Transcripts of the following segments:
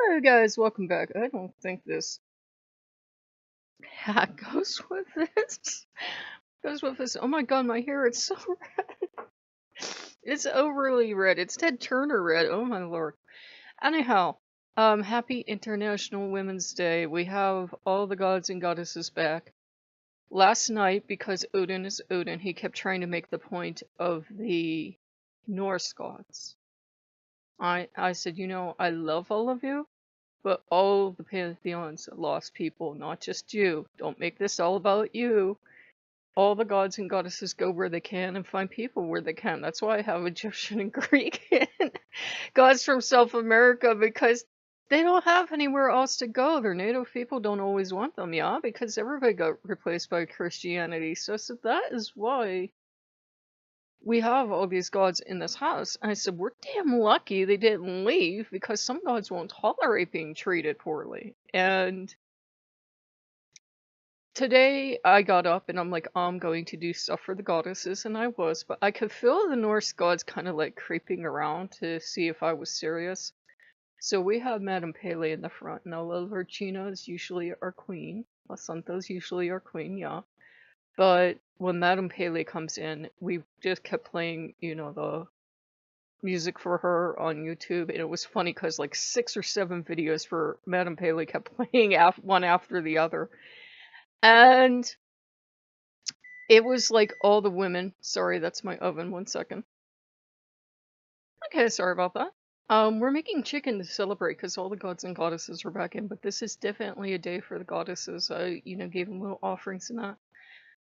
Hello guys, welcome back. I don't think this hat goes with this. Goes with this. Oh my god, my hair, it's so red. It's overly red. It's Ted Turner red. Oh my lord. Anyhow, happy International Women's Day. We have all the gods and goddesses back. Last night, because Odin is Odin, he kept trying to make the point of the Norse gods. I said, I love all of you. But all the pantheons lost people, not just you. Don't make this all about you. All the gods and goddesses go where they can and find people where they can. That's why I have Egyptian and Greek and gods from South America, because they don't have anywhere else to go. Their native people don't always want them, yeah, because everybody got replaced by Christianity. So that is why we have all these gods in this house. And I said, we're damn lucky they didn't leave, because some gods won't tolerate being treated poorly. And today I got up and I'm like, I'm going to do stuff for the goddesses, and I was, but I could feel the Norse gods kind of like creeping around to see if I was serious. So we have Madame Pele in the front. Now, La Virgina is usually our queen. La Santa is usually our queen, yeah. But when Madame Pele comes in, we just kept playing, the music for her on YouTube, and it was funny because like 6 or 7 videos for Madame Pele kept playing one after the other. And it was like all the women. Sorry, that's my oven. 1 second. Okay, sorry about that. We're making chicken to celebrate because all the gods and goddesses are back in, but this is definitely a day for the goddesses. I, gave them little offerings and that.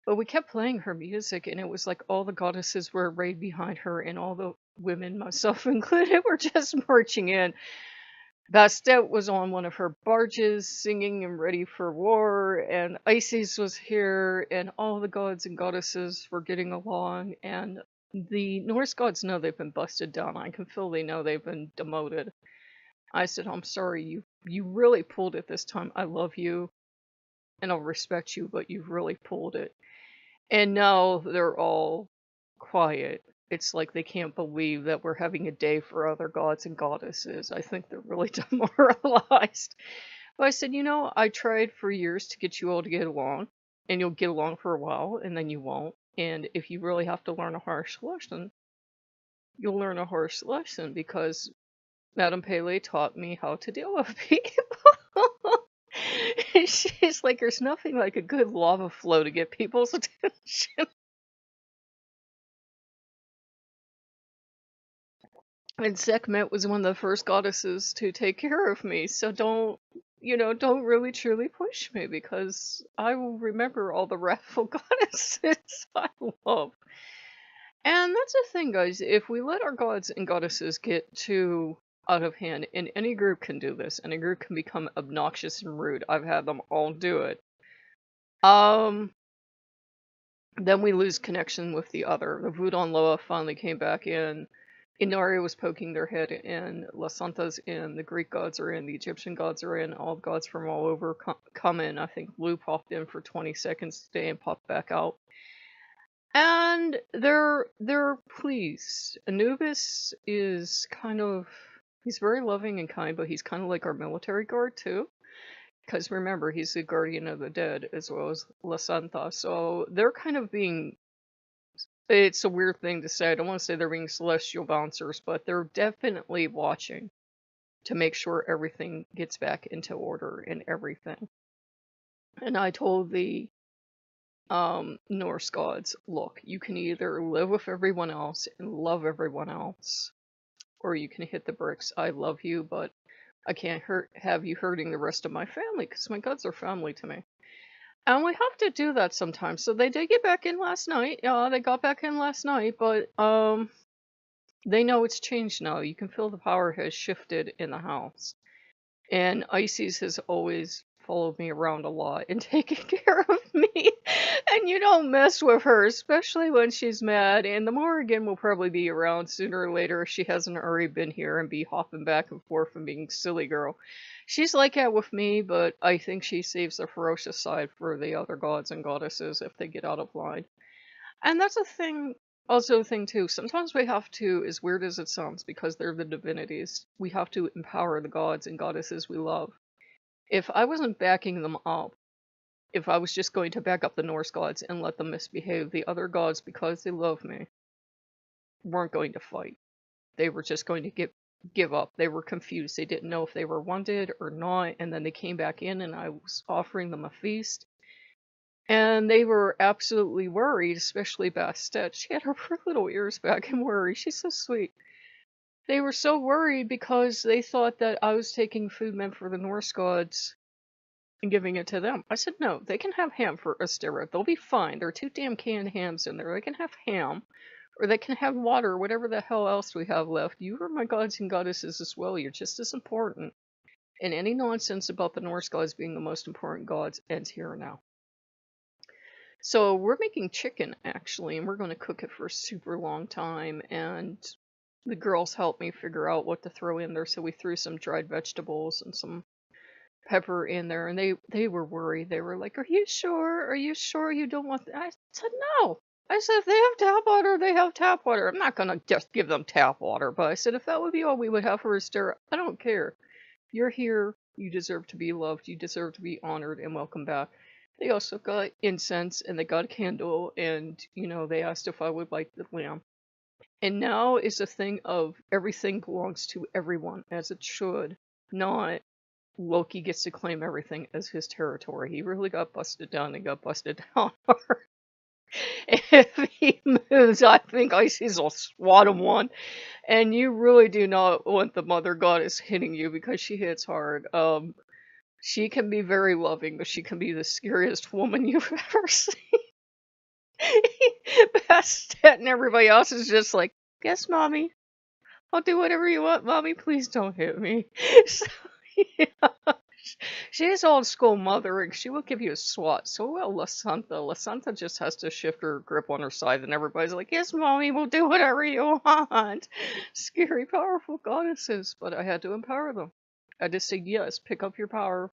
But we kept playing her music, and it was like all the goddesses were arrayed behind her, and all the women, myself included, were just marching in. Bastet was on one of her barges, singing and ready for war, and Isis was here, and all the gods and goddesses were getting along, and the Norse gods know they've been busted down. I can feel they know they've been demoted. I said, I'm sorry, you really pulled it this time. I love you, and I'll respect you, but you've really pulled it. And now they're all quiet. It's like they can't believe that we're having a day for other gods and goddesses. I think they're really demoralized. But I said, I tried for years to get you all to get along, and you'll get along for a while, and then you won't. And if you really have to learn a harsh lesson, you'll learn a harsh lesson, because Madame Pele taught me how to deal with people. She's like, there's nothing like a good lava flow to get people's attention. And Sekhmet was one of the first goddesses to take care of me, so don't really truly push me, because I will remember all the wrathful goddesses I love. And that's the thing, guys, if we let our gods and goddesses get too out of hand, and any group can do this, and a group can become obnoxious and rude. I've had them all do it. Then we lose connection with the other. The Voodoo Loa finally came back in. Inari was poking their head in. La Santa's in. The Greek gods are in. The Egyptian gods are in. All the gods from all over come in. I think Lou popped in for 20 seconds today and popped back out. And they're pleased. Anubis is he's very loving and kind, but he's kind of like our military guard too. Because remember, he's the guardian of the dead as well as La Santa. So they're kind of being, it's a weird thing to say. I don't want to say they're being celestial bouncers, but they're definitely watching to make sure everything gets back into order and everything. And I told the Norse gods, look, you can either live with everyone else and love everyone else, or you can hit the bricks. I love you, but I can't have you hurting the rest of my family, because my gods are family to me. And we have to do that sometimes. So they did get back in last night. Yeah, they got back in last night, but they know it's changed now. You can feel the power has shifted in the house. And Isis has always followed me around a lot and taken care of me. And you don't mess with her, especially when she's mad. And the Morrigan will probably be around sooner or later if she hasn't already been here and be hopping back and forth and being silly girl. She's like that with me, but I think she saves the ferocious side for the other gods and goddesses if they get out of line. And that's a thing Also, the thing too, sometimes we have to, as weird as it sounds, because they're the divinities, we have to empower the gods and goddesses we love. If I wasn't backing them up, if I was just going to back up the Norse gods and let them misbehave, the other gods, because they love me, weren't going to fight. They were just going to give up. They were confused. They didn't know if they were wanted or not, and then they came back in and I was offering them a feast. And they were absolutely worried, especially Bastet. She had her little ears back and worried. She's so sweet. They were so worried because they thought that I was taking food meant for the Norse gods and giving it to them. I said, no, they can have ham for Astera. They'll be fine. There are 2 damn canned hams in there. They can have ham, or they can have water, whatever the hell else we have left. You are my gods and goddesses as well. You're just as important. And any nonsense about the Norse gods being the most important gods ends here and now. So we're making chicken, actually, and we're going to cook it for a super long time, and the girls helped me figure out what to throw in there, so we threw some dried vegetables and some pepper in there, and they were worried. They were like, are you sure? Are you sure you don't want that? I said, no. I said, if they have tap water, they have tap water. I'm not going to just give them tap water, but I said, if that would be all we would have for a stir, I don't care. You're here. You deserve to be loved. You deserve to be honored and welcome back. They also got incense and they got a candle, and, you know, they asked if I would light the lamp. And now is a thing of everything belongs to everyone, as it should, not Loki gets to claim everything as his territory. He really got busted down and got busted down hard. If he moves, I think Isis will swat him one. And you really do not want the mother goddess hitting you because she hits hard. She can be very loving, but she can be the scariest woman you've ever seen. Bastet and everybody else is just like, yes, mommy. I'll do whatever you want, mommy. Please don't hit me. So, yeah. She's old school mothering. She will give you a swat. So will Lasantha. Lasantha just has to shift her grip on her side, and everybody's like, yes, mommy, we'll do whatever you want. Scary, powerful goddesses. But I had to empower them. I just said, yes, pick up your power.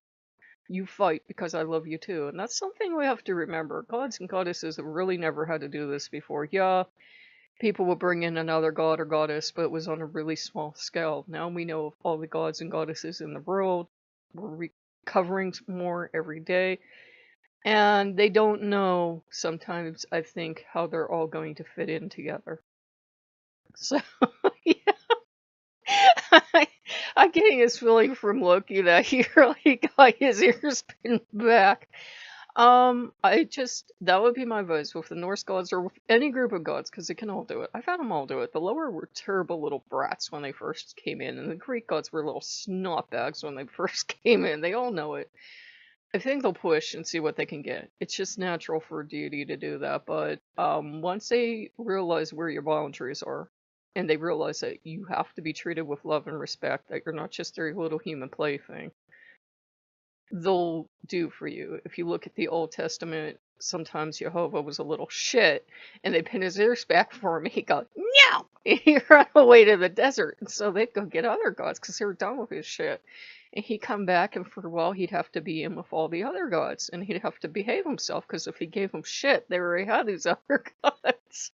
You fight because I love you too. And that's something we have to remember. Gods and goddesses have really never had to do this before. Yeah, people will bring in another god or goddess, but it was on a really small scale. Now we know of all the gods and goddesses in the world. We're recovering more every day. And they don't know sometimes, I think, how they're all going to fit in together. So, yeah. I'm getting this feeling from Loki that he really got his ears pinned back. That would be my voice with the Norse gods or with any group of gods, because they can all do it. I've had them all do it. The lower were terrible little brats when they first came in, and the Greek gods were little snot bags when they first came in. They all know it. I think they'll push and see what they can get. It's just natural for a deity to do that, but once they realize where your boundaries are, and they realize that you have to be treated with love and respect, that you're not just their little human plaything, they'll do for you. If you look at the Old Testament, sometimes Jehovah was a little shit, and they pinned his ears back for him, and he go, no! And he ran away to the desert, and so they'd go get other gods, because they were done with his shit. And he'd come back, and for a while, he'd have to be in with all the other gods, and he'd have to behave himself, because if he gave them shit, they already had these other gods.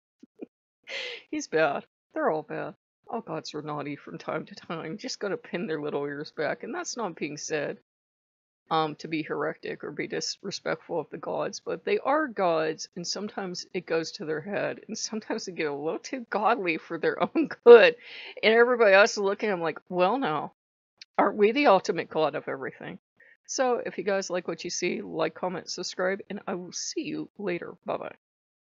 He's bad. They're all bad. All gods are naughty from time to time. Just gotta pin their little ears back, and that's not being said to be heretic or be disrespectful of the gods, but they are gods, and sometimes it goes to their head, and sometimes they get a little too godly for their own good, and everybody else is looking at them like, well, now, aren't we the ultimate god of everything? So if you guys like what you see, like, comment, subscribe, and I will see you later. Bye-bye.